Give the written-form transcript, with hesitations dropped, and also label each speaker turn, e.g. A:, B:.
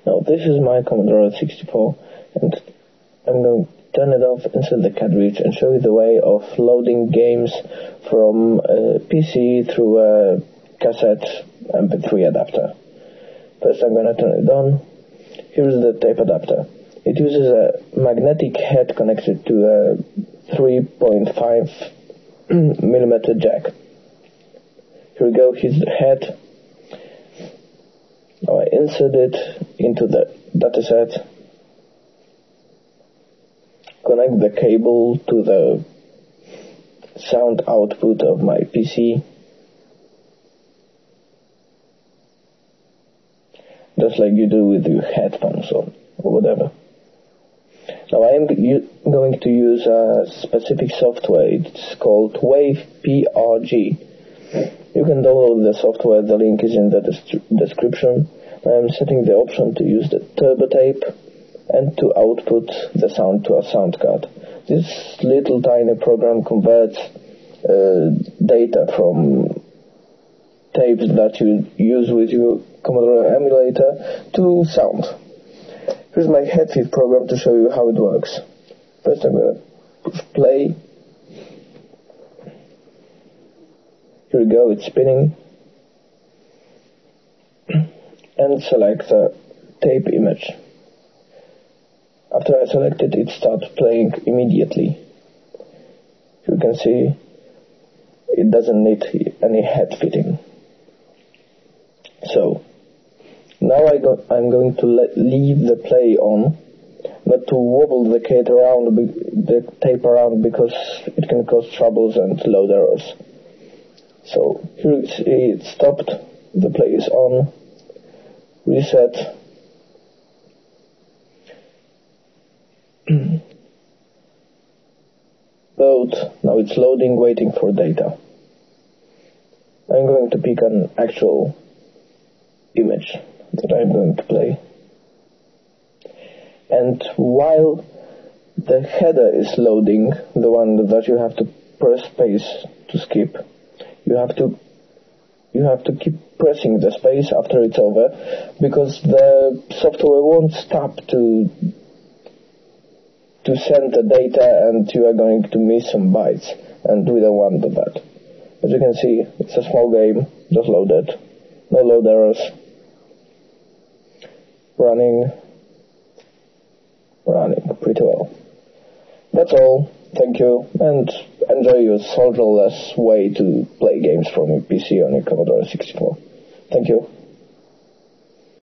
A: Now this is my Commodore 64, and I'm going to turn it off, insert the cartridge, and show you the way of loading games from a PC through a cassette MP3 adapter. First I'm going to turn it on. Here's the tape adapter. It uses a magnetic head connected to a 3.5 millimeter jack. Here we go, here's the head. Now I insert it into the dataset, connect the cable to the sound output of my PC, just like you do with your headphones or whatever. Now I am going to use a specific software. It's called WAV-PRG. You can download the software, the link is in the description. I am setting the option to use the turbo tape and to output the sound to a sound card. This little tiny program converts data from tapes that you use with your Commodore emulator to sound. Here's my headfeed program to show you how it works. First I'm going to push play. Here we go, it's spinning. And select the tape image. After I select it, it starts playing immediately. You can see it doesn't need any head fitting. So now I'm going to leave the play on, not to wobble the tape around because it can cause troubles and load errors. So here you see it stopped, the play is on, reset, load, now it's loading, waiting for data. I'm going to pick an actual image that I'm going to play. And while the header is loading, the one that you have to press space to skip, you have to keep pressing the space after it's over, because the software won't stop to send the data and you are going to miss some bytes, and we don't want that. As you can see, it's a small game, just loaded, no load errors, running pretty well. That's all. Thank you, and enjoy your solderless way to play games from your PC on your Commodore 64. Thank you.